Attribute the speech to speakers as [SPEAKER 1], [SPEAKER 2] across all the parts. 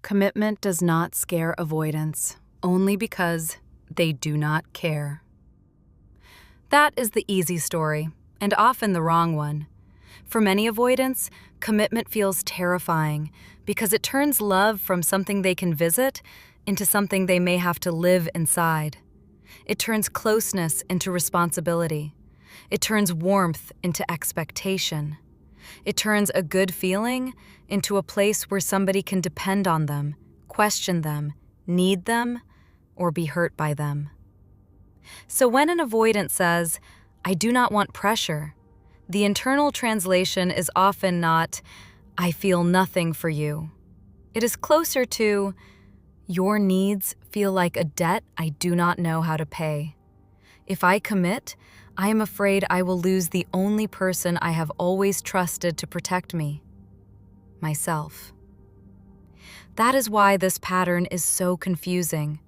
[SPEAKER 1] Commitment does not scare avoidants, only because they do not care. That is the easy story, and often the wrong one. For many avoidants, commitment feels terrifying because it turns love from something they can visit into something they may have to live inside. It turns closeness into responsibility. It turns warmth into expectation. It turns a good feeling into a place where somebody can depend on them, question them, need them, or be hurt by them. So when an avoidant says, "I do not want pressure," the internal translation is often not, "I feel nothing for you." It is closer to, "Your needs feel like a debt I do not know how to pay. If I commit, I am afraid I will lose the only person I have always trusted to protect me, myself." That is why this pattern is so confusing.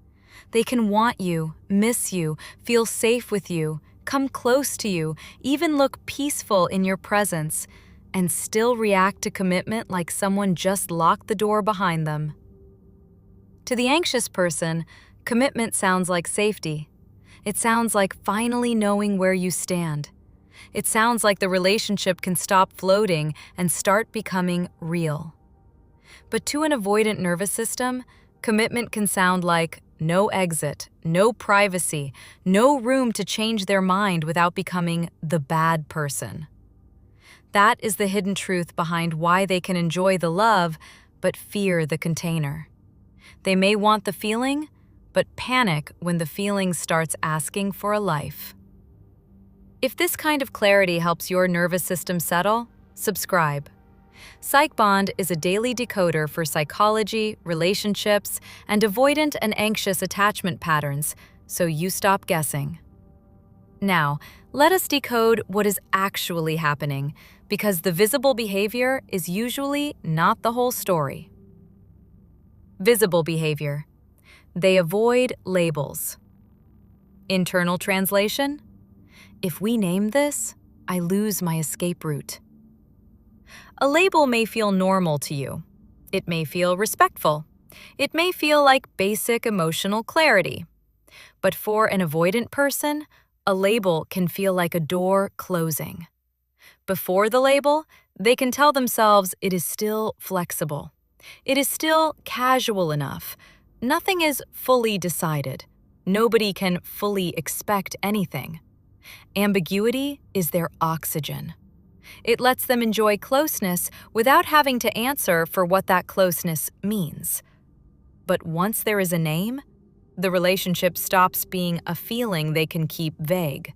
[SPEAKER 1] They can want you, miss you, feel safe with you, come close to you, even look peaceful in your presence, and still react to commitment like someone just locked the door behind them. To the anxious person, commitment sounds like safety. It sounds like finally knowing where you stand. It sounds like the relationship can stop floating and start becoming real. But to an avoidant nervous system, commitment can sound like no exit, no privacy, no room to change their mind without becoming the bad person. That is the hidden truth behind why they can enjoy the love but fear the container. They may want the feeling, but panic when the feeling starts asking for a life. If this kind of clarity helps your nervous system settle, subscribe. PsychBond is a daily decoder for psychology, relationships, and avoidant and anxious attachment patterns, so you stop guessing. Now, let us decode what is actually happening, because the visible behavior is usually not the whole story. Visible behavior. They avoid labels. Internal translation. If we name this, I lose my escape route. A label may feel normal to you. It may feel respectful. It may feel like basic emotional clarity. But for an avoidant person, a label can feel like a door closing. Before the label, they can tell themselves it is still flexible. It is still casual enough. Nothing is fully decided. Nobody can fully expect anything. Ambiguity is their oxygen. It lets them enjoy closeness without having to answer for what that closeness means. But once there is a name, the relationship stops being a feeling they can keep vague.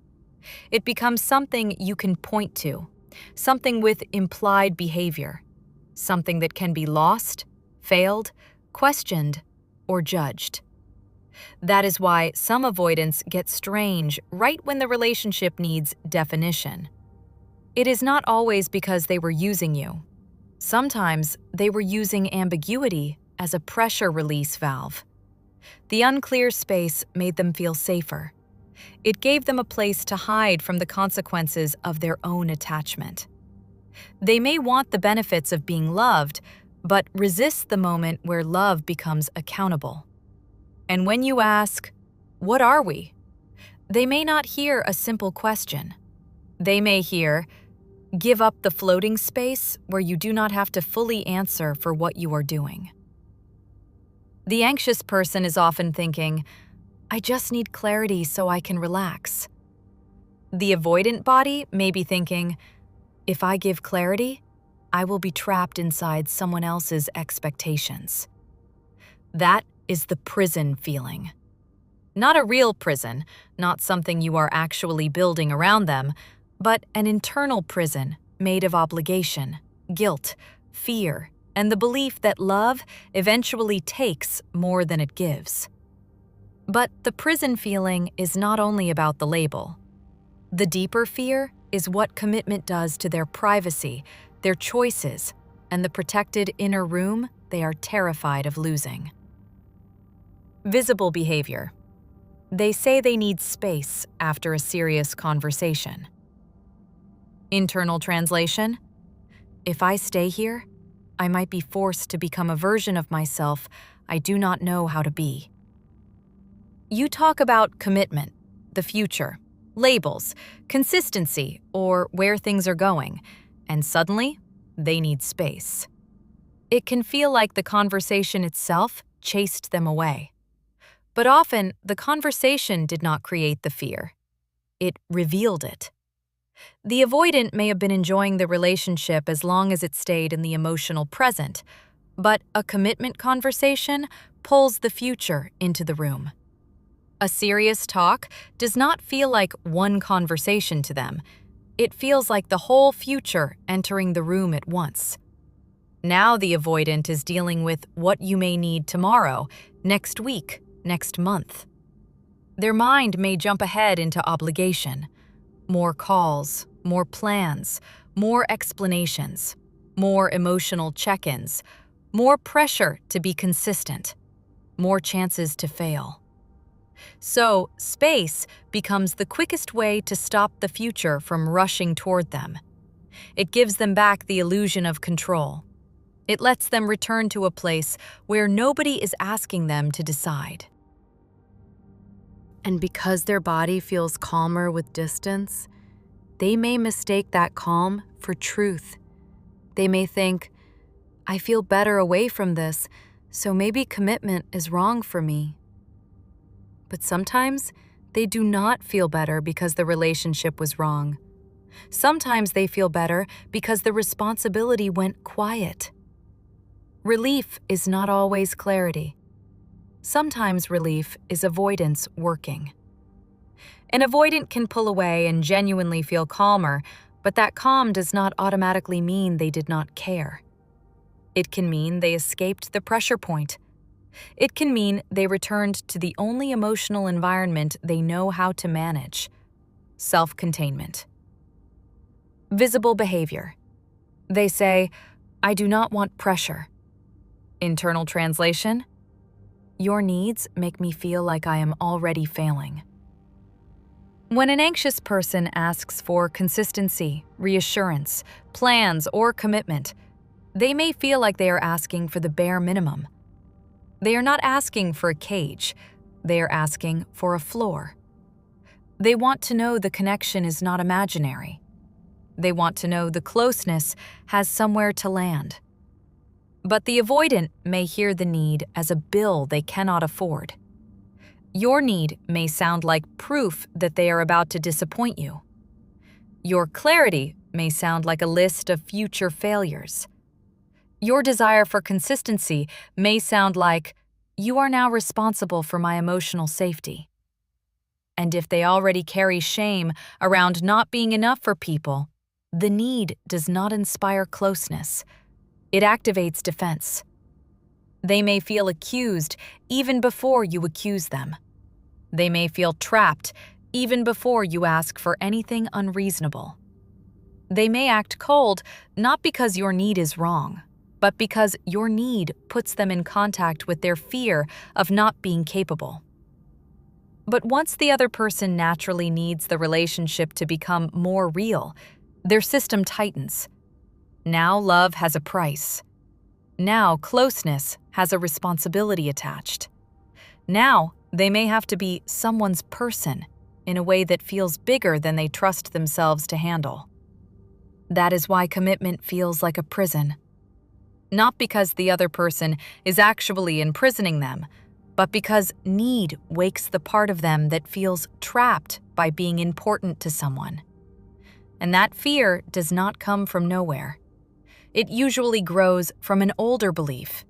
[SPEAKER 1] It becomes something you can point to, something with implied behavior, something that can be lost, failed, questioned, or judged. That is why some avoidants get strange right when the relationship needs definition. It is not always because they were using you. Sometimes they were using ambiguity as a pressure release valve. The unclear space made them feel safer. It gave them a place to hide from the consequences of their own attachment. They may want the benefits of being loved, but resist the moment where love becomes accountable. And when you ask, "What are we?" they may not hear a simple question. They may hear, "Give up the floating space where you do not have to fully answer for what you are doing." The anxious person is often thinking, "I just need clarity so I can relax." The avoidant body may be thinking, "If I give clarity, I will be trapped inside someone else's expectations." That is the prison feeling. Not a real prison, not something you are actually building around them, but an internal prison made of obligation, guilt, fear, and the belief that love eventually takes more than it gives. But the prison feeling is not only about the label. The deeper fear is what commitment does to their privacy, their choices, and the protected inner room they are terrified of losing. Visible behavior. They say they need space after a serious conversation. Internal translation. If I stay here, I might be forced to become a version of myself I do not know how to be. You talk about commitment, the future, labels, consistency, or where things are going, and suddenly, they need space. It can feel like the conversation itself chased them away. But often, the conversation did not create the fear. It revealed it. The avoidant may have been enjoying the relationship as long as it stayed in the emotional present, but a commitment conversation pulls the future into the room. A serious talk does not feel like one conversation to them. It feels like the whole future entering the room at once. Now the avoidant is dealing with what you may need tomorrow, next week, next month. Their mind may jump ahead into obligation. More calls, more plans, more explanations, more emotional check-ins, more pressure to be consistent, more chances to fail. So, space becomes the quickest way to stop the future from rushing toward them. It gives them back the illusion of control. It lets them return to a place where nobody is asking them to decide. And because their body feels calmer with distance, they may mistake that calm for truth. They may think, I feel better away from this, so maybe commitment is wrong for me. But sometimes they do not feel better because the relationship was wrong. Sometimes they feel better because the responsibility went quiet. Relief is not always clarity. Sometimes relief is avoidance working. An avoidant can pull away and genuinely feel calmer, but that calm does not automatically mean they did not care. It can mean they escaped the pressure point. It can mean they returned to the only emotional environment they know how to manage: self-containment. Visible behavior. They say, I do not want pressure. Internal translation: your needs make me feel like I am already failing. When an anxious person asks for consistency, reassurance, plans, or commitment, they may feel like they are asking for the bare minimum. They are not asking for a cage, they are asking for a floor. They want to know the connection is not imaginary. They want to know the closeness has somewhere to land. But the avoidant may hear the need as a bill they cannot afford. Your need may sound like proof that they are about to disappoint you. Your clarity may sound like a list of future failures. Your desire for consistency may sound like, you are now responsible for my emotional safety. And if they already carry shame around not being enough for people, the need does not inspire closeness. It activates defense. They may feel accused even before you accuse them. They may feel trapped even before you ask for anything unreasonable. They may act cold not because your need is wrong, but because your need puts them in contact with their fear of not being capable. But once the other person naturally needs the relationship to become more real, their system tightens. Now love has a price. Now closeness has a responsibility attached. Now they may have to be someone's person in a way that feels bigger than they trust themselves to handle. That is why commitment feels like a prison. Not because the other person is actually imprisoning them, but because need wakes the part of them that feels trapped by being important to someone. And that fear does not come from nowhere. It usually grows from an older belief.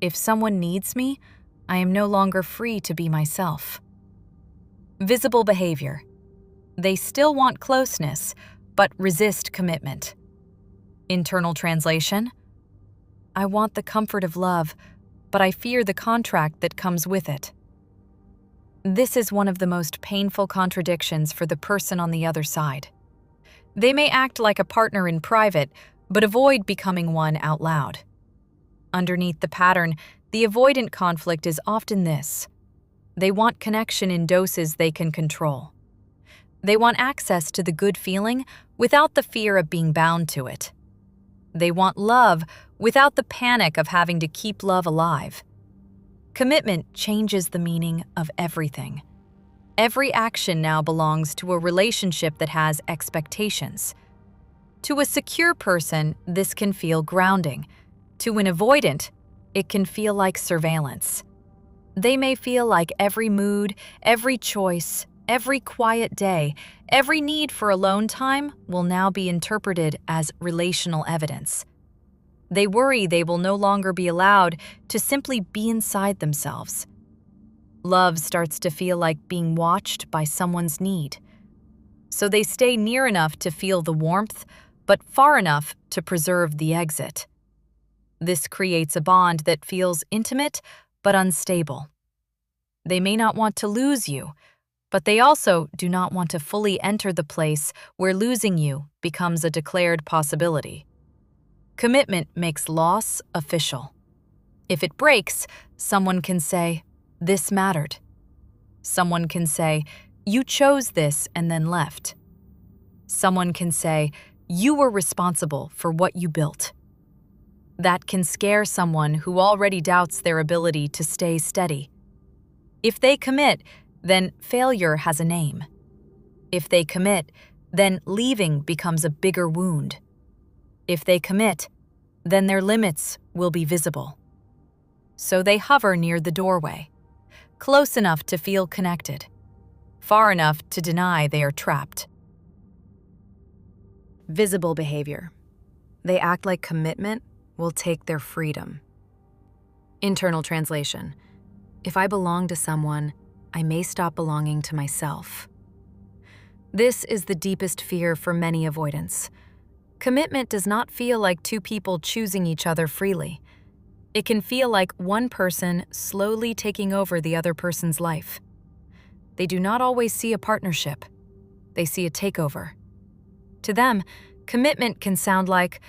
[SPEAKER 1] If someone needs me, I am no longer free to be myself. Visible behavior. They still want closeness, but resist commitment. Internal translation: I want the comfort of love, but I fear the contract that comes with it. This is one of the most painful contradictions for the person on the other side. They may act like a partner in private, but avoid becoming one out loud. Underneath the pattern, the avoidant conflict is often this: they want connection in doses they can control. They want access to the good feeling without the fear of being bound to it. They want love without the panic of having to keep love alive. Commitment changes the meaning of everything. Every action now belongs to a relationship that has expectations. To a secure person, this can feel grounding. To an avoidant, it can feel like surveillance. They may feel like every mood, every choice, every quiet day, every need for alone time will now be interpreted as relational evidence. They worry they will no longer be allowed to simply be inside themselves. Love starts to feel like being watched by someone's need. So they stay near enough to feel the warmth, but far enough to preserve the exit. This creates a bond that feels intimate but unstable. They may not want to lose you, but they also do not want to fully enter the place where losing you becomes a declared possibility. Commitment makes loss official. If it breaks, someone can say, "This mattered." Someone can say, "You chose this and then left." Someone can say, "You were responsible for what you built." That can scare someone who already doubts their ability to stay steady. If they commit, then failure has a name. If they commit, then leaving becomes a bigger wound. If they commit, then their limits will be visible. So they hover near the doorway, close enough to feel connected, far enough to deny they are trapped. Visible behavior. They act like commitment will take their freedom. Internal translation. If I belong to someone, I may stop belonging to myself. This is the deepest fear for many avoidants. Commitment does not feel like two people choosing each other freely. It can feel like one person slowly taking over the other person's life. They do not always see a partnership. They see a takeover. To them, commitment can sound like,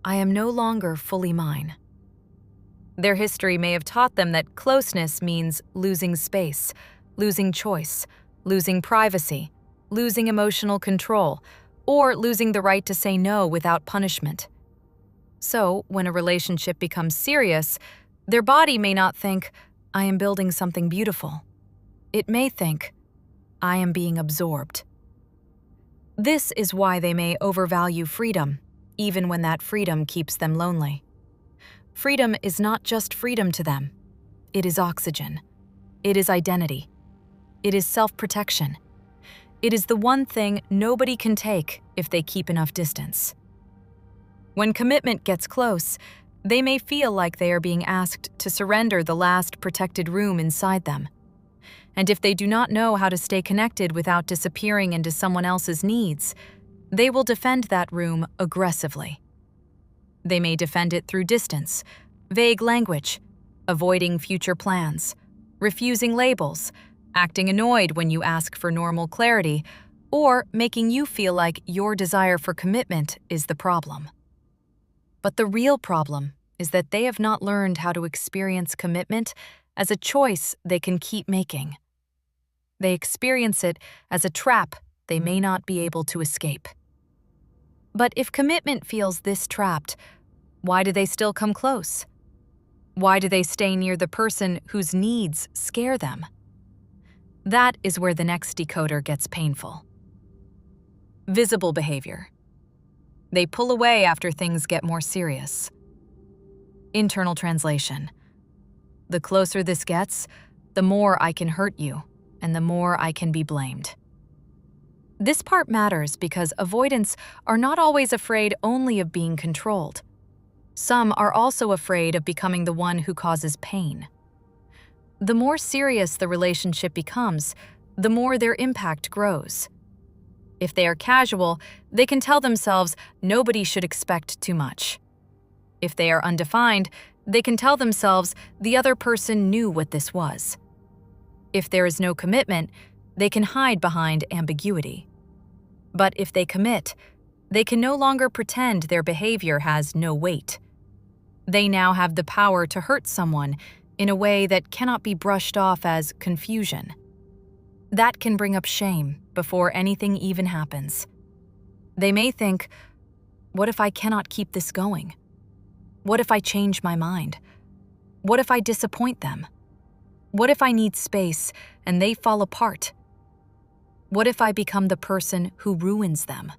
[SPEAKER 1] "I am no longer fully mine." Their history may have taught them that closeness means losing space, losing choice, losing privacy, losing emotional control, or losing the right to say no without punishment. So, when a relationship becomes serious, their body may not think, "I am building something beautiful." It may think, "I am being absorbed." This is why they may overvalue freedom, even when that freedom keeps them lonely. Freedom is not just freedom to them. It is oxygen. It is identity. It is self-protection. It is the one thing nobody can take if they keep enough distance. When commitment gets close, they may feel like they are being asked to surrender the last protected room inside them. And if they do not know how to stay connected without disappearing into someone else's needs, they will defend that room aggressively. They may defend it through distance, vague language, avoiding future plans, refusing labels, acting annoyed when you ask for normal clarity, or making you feel like your desire for commitment is the problem. But the real problem is that they have not learned how to experience commitment as a choice they can keep making. They experience it as a trap they may not be able to escape. But if commitment feels this trapped, why do they still come close? Why do they stay near the person whose needs scare them? That is where the next decoder gets painful. Visible behavior. They pull away after things get more serious. Internal translation. The closer this gets, the more I can hurt you, and the more I can be blamed. This part matters because avoidants are not always afraid only of being controlled. Some are also afraid of becoming the one who causes pain. The more serious the relationship becomes, the more their impact grows. If they are casual, they can tell themselves nobody should expect too much. If they are undefined, they can tell themselves the other person knew what this was. If there is no commitment, they can hide behind ambiguity. But if they commit, they can no longer pretend their behavior has no weight. They now have the power to hurt someone in a way that cannot be brushed off as confusion. That can bring up shame before anything even happens. They may think, What if I cannot keep this going? What if I change my mind? What if I disappoint them? What if I need space and they fall apart? What if I become the person who ruins them?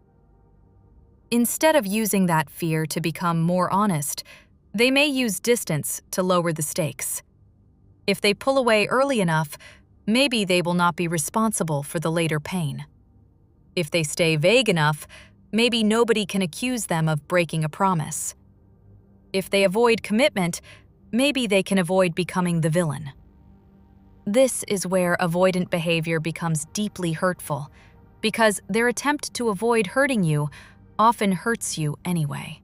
[SPEAKER 1] Instead of using that fear to become more honest, they may use distance to lower the stakes. If they pull away early enough, maybe they will not be responsible for the later pain. If they stay vague enough, maybe nobody can accuse them of breaking a promise. If they avoid commitment, maybe they can avoid becoming the villain. This is where avoidant behavior becomes deeply hurtful, because their attempt to avoid hurting you often hurts you anyway.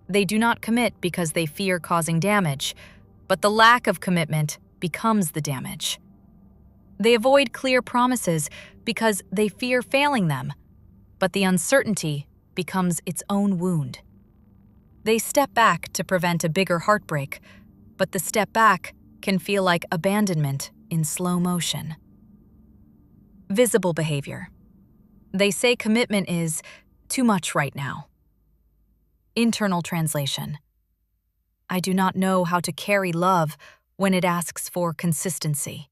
[SPEAKER 1] They do not commit because they fear causing damage, but the lack of commitment becomes the damage. They avoid clear promises because they fear failing them, but the uncertainty becomes its own wound. They step back to prevent a bigger heartbreak, but the step back can feel like abandonment in slow motion. Visible behavior. They say commitment is too much right now. Internal translation. I do not know how to carry love when it asks for consistency.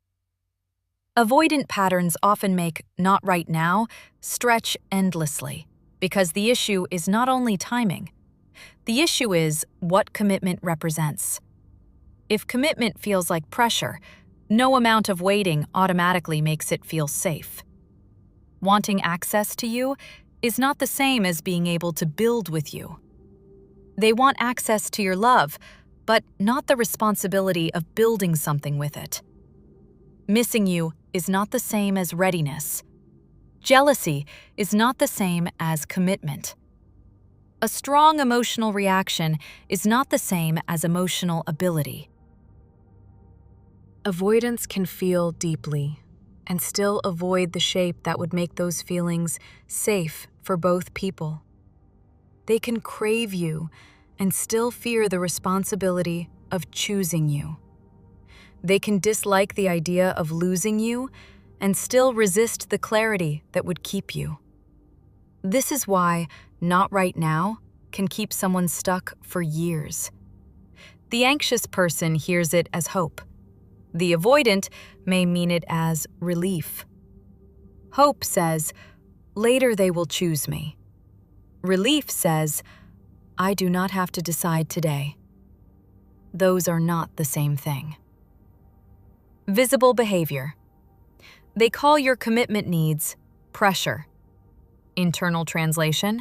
[SPEAKER 1] Avoidant patterns often make "not right now" stretch endlessly, because the issue is not only timing. The issue is what commitment represents. If commitment feels like pressure, no amount of waiting automatically makes it feel safe. Wanting access to you is not the same as being able to build with you. They want access to your love, but not the responsibility of building something with it. Missing you is not the same as readiness. Jealousy is not the same as commitment. A strong emotional reaction is not the same as emotional ability. Avoidants can feel deeply and still avoid the shape that would make those feelings safe for both people. They can crave you and still fear the responsibility of choosing you. They can dislike the idea of losing you and still resist the clarity that would keep you. This is why "not right now" can keep someone stuck for years. The anxious person hears it as hope. The avoidant may mean it as relief. Hope says, "Later they will choose me." Relief says, "I do not have to decide today." Those are not the same thing. Visible behavior. They call your commitment needs pressure. Internal translation.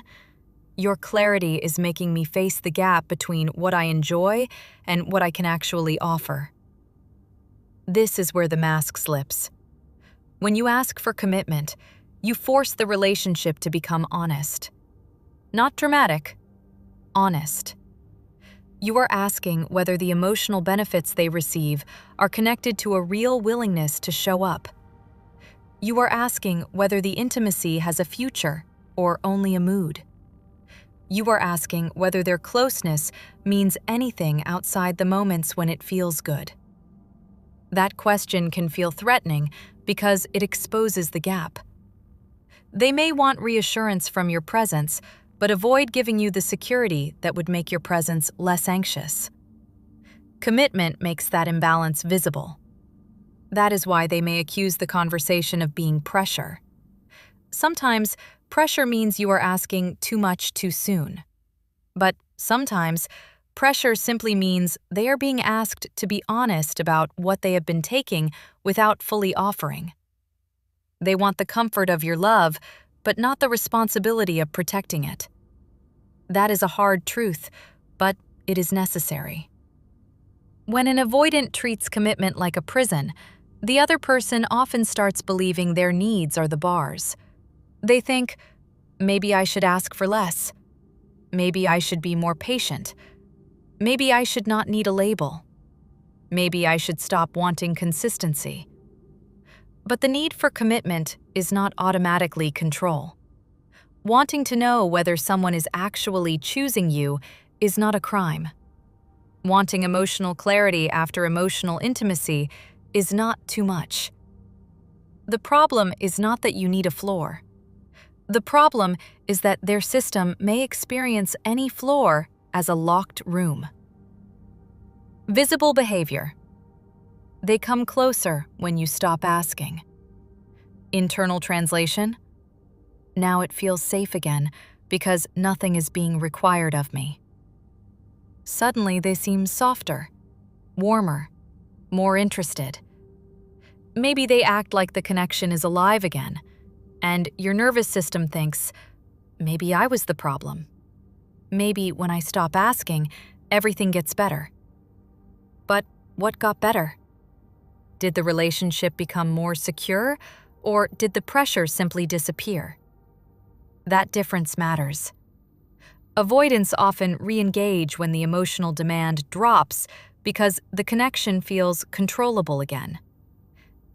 [SPEAKER 1] Your clarity is making me face the gap between what I enjoy and what I can actually offer. This is where the mask slips. When you ask for commitment, you force the relationship to become honest. Not dramatic, honest. You are asking whether the emotional benefits they receive are connected to a real willingness to show up. You are asking whether the intimacy has a future or only a mood. You are asking whether their closeness means anything outside the moments when it feels good. That question can feel threatening because it exposes the gap. They may want reassurance from your presence, but avoid giving you the security that would make your presence less anxious. Commitment makes that imbalance visible. That is why they may accuse the conversation of being pressure. Sometimes, pressure means you are asking too much too soon. But sometimes, pressure simply means they are being asked to be honest about what they have been taking without fully offering. They want the comfort of your love, but not the responsibility of protecting it. That is a hard truth, but it is necessary. When an avoidant treats commitment like a prison, the other person often starts believing their needs are the bars. They think, maybe I should ask for less. Maybe I should be more patient. Maybe I should not need a label. Maybe I should stop wanting consistency. But the need for commitment is not automatically control. Wanting to know whether someone is actually choosing you is not a crime. Wanting emotional clarity after emotional intimacy is not too much. The problem is not that you need a floor. The problem is that their system may experience any floor as a locked room. Visible behavior. They come closer when you stop asking. Internal translation. Now it feels safe again because nothing is being required of me. Suddenly they seem softer, warmer, more interested. Maybe they act like the connection is alive again, and your nervous system thinks, maybe I was the problem. Maybe when I stop asking, everything gets better. But what got better? Did the relationship become more secure, or did the pressure simply disappear? That difference matters. Avoidants often re-engage when the emotional demand drops because the connection feels controllable again.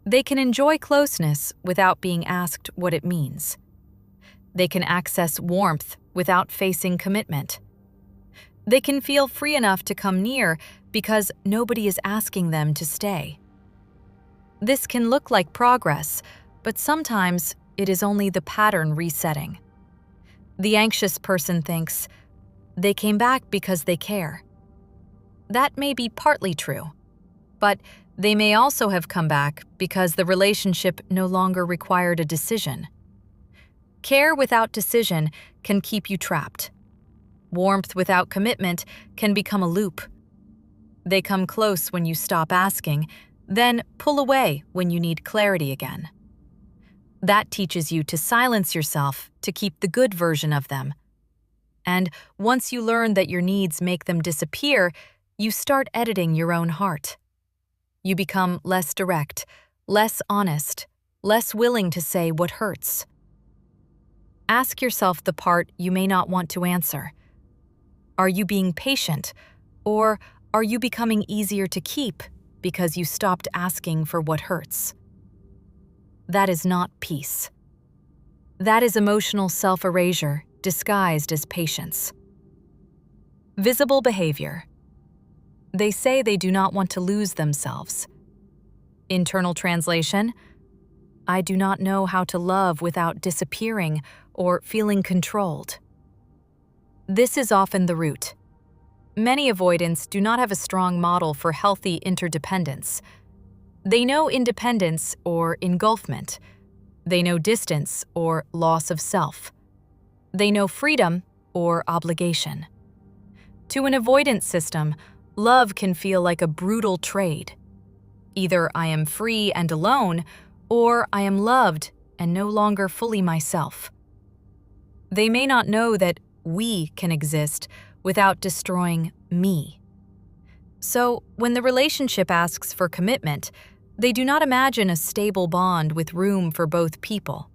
[SPEAKER 1] They can enjoy closeness without being asked what it means. They can access warmth without facing commitment. They can feel free enough to come near because nobody is asking them to stay. This can look like progress, but sometimes it is only the pattern resetting. The anxious person thinks, they came back because they care. That may be partly true, but they may also have come back because the relationship no longer required a decision. Care without decision can keep you trapped. Warmth without commitment can become a loop. They come close when you stop asking, then pull away when you need clarity again. That teaches you to silence yourself to keep the good version of them. And once you learn that your needs make them disappear, you start editing your own heart. You become less direct, less honest, less willing to say what hurts. Ask yourself the part you may not want to answer. Are you being patient, or are you becoming easier to keep because you stopped asking for what hurts? That is not peace. That is emotional self-erasure disguised as patience. Visible behavior. They say they do not want to lose themselves. Internal translation. I do not know how to love without disappearing or feeling controlled. This is often the root. Many avoidants do not have a strong model for healthy interdependence. They know independence or engulfment. They know distance or loss of self. They know freedom or obligation. To an avoidant system, love can feel like a brutal trade. Either I am free and alone, or I am loved and no longer fully myself. They may not know that we can exist without destroying me. So, when the relationship asks for commitment, they do not imagine a stable bond with room for both people.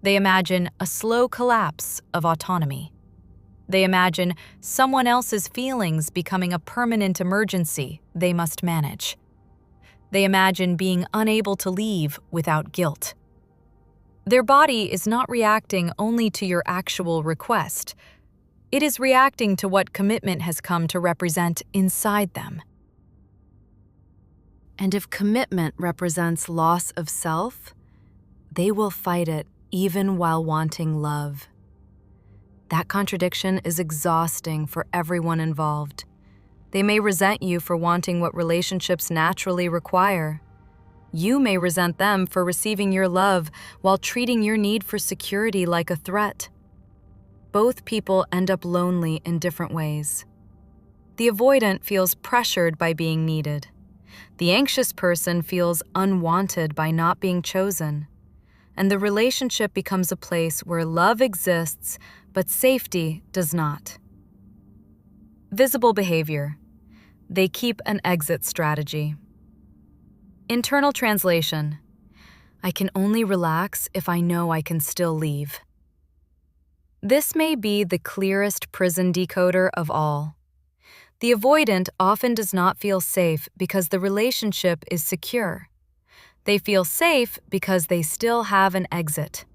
[SPEAKER 1] They imagine a slow collapse of autonomy. They imagine someone else's feelings becoming a permanent emergency they must manage. They imagine being unable to leave without guilt. Their body is not reacting only to your actual request. It is reacting to what commitment has come to represent inside them. And if commitment represents loss of self, they will fight it even while wanting love. That contradiction is exhausting for everyone involved. They may resent you for wanting what relationships naturally require. You may resent them for receiving your love while treating your need for security like a threat. Both people end up lonely in different ways. The avoidant feels pressured by being needed. The anxious person feels unwanted by not being chosen. And the relationship becomes a place where love exists, but safety does not. Visible behavior. They keep an exit strategy. Internal translation. I can only relax if I know I can still leave. This may be the clearest prison decoder of all. The avoidant often does not feel safe because the relationship is secure. They feel safe because they still have an exit.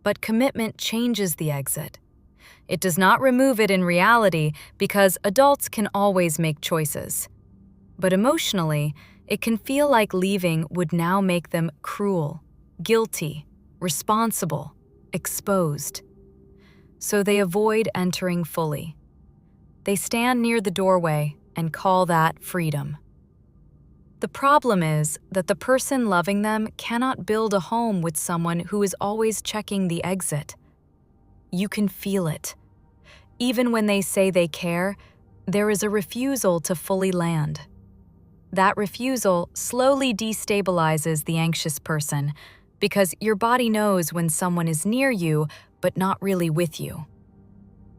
[SPEAKER 1] But commitment changes the exit. It does not remove it in reality because adults can always make choices. But emotionally, it can feel like leaving would now make them cruel, guilty, responsible, exposed. So they avoid entering fully. They stand near the doorway and call that freedom. The problem is that the person loving them cannot build a home with someone who is always checking the exit. You can feel it. Even when they say they care, there is a refusal to fully land. That refusal slowly destabilizes the anxious person because your body knows when someone is near you but not really with you.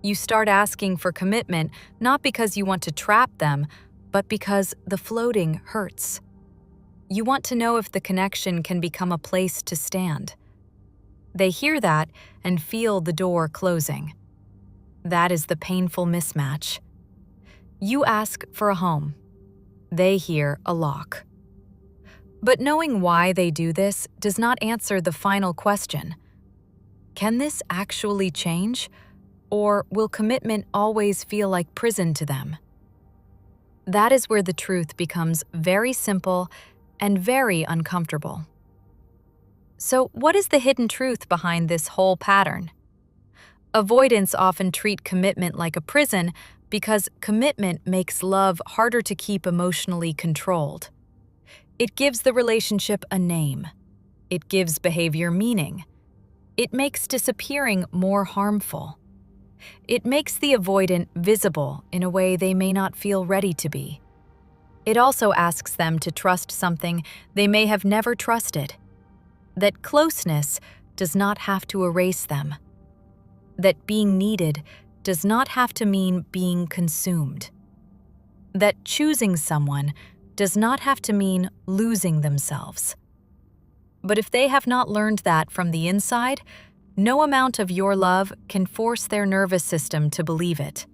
[SPEAKER 1] You start asking for commitment not because you want to trap them, but because the floating hurts. You want to know if the connection can become a place to stand. They hear that and feel the door closing. That is the painful mismatch. You ask for a home. They hear a lock. But knowing why they do this does not answer the final question. Can this actually change? Or will commitment always feel like prison to them? That is where the truth becomes very simple and very uncomfortable. So, what is the hidden truth behind this whole pattern? Avoidants often treat commitment like a prison because commitment makes love harder to keep emotionally controlled. It gives the relationship a name. It gives behavior meaning. It makes disappearing more harmful. It makes the avoidant visible in a way they may not feel ready to be. It also asks them to trust something they may have never trusted. That closeness does not have to erase them. That being needed does not have to mean being consumed. That choosing someone does not have to mean losing themselves. But if they have not learned that from the inside, no amount of your love can force their nervous system to believe it.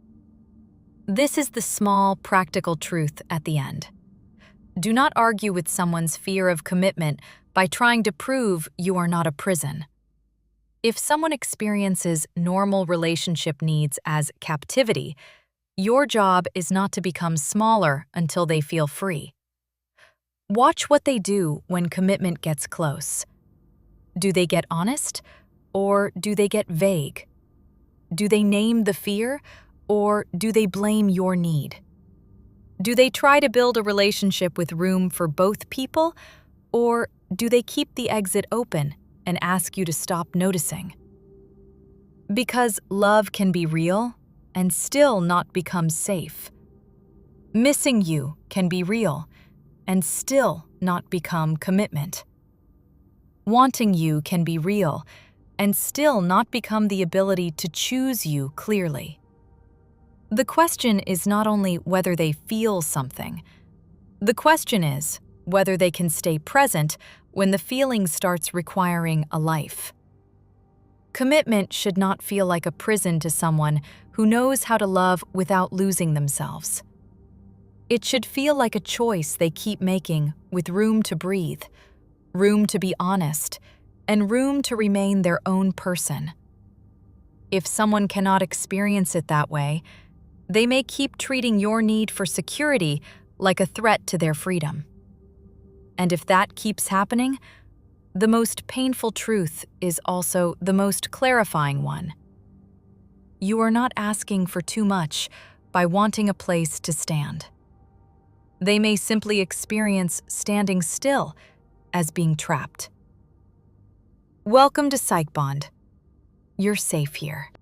[SPEAKER 1] This is the small, practical truth at the end. Do not argue with someone's fear of commitment by trying to prove you are not a prison. If someone experiences normal relationship needs as captivity, your job is not to become smaller until they feel free. Watch what they do when commitment gets close. Do they get honest? Or do they get vague? Do they name the fear, or do they blame your need? Do they try to build a relationship with room for both people, or do they keep the exit open and ask you to stop noticing? Because love can be real and still not become safe. Missing you can be real and still not become commitment. Wanting you can be real and still not become the ability to choose you clearly. The question is not only whether they feel something. The question is whether they can stay present when the feeling starts requiring a life. Commitment should not feel like a prison to someone who knows how to love without losing themselves. It should feel like a choice they keep making with room to breathe, room to be honest, and room to remain their own person. If someone cannot experience it that way, they may keep treating your need for security like a threat to their freedom. And if that keeps happening, the most painful truth is also the most clarifying one. You are not asking for too much by wanting a place to stand. They may simply experience standing still as being trapped. Welcome to PsychBond. You're safe here.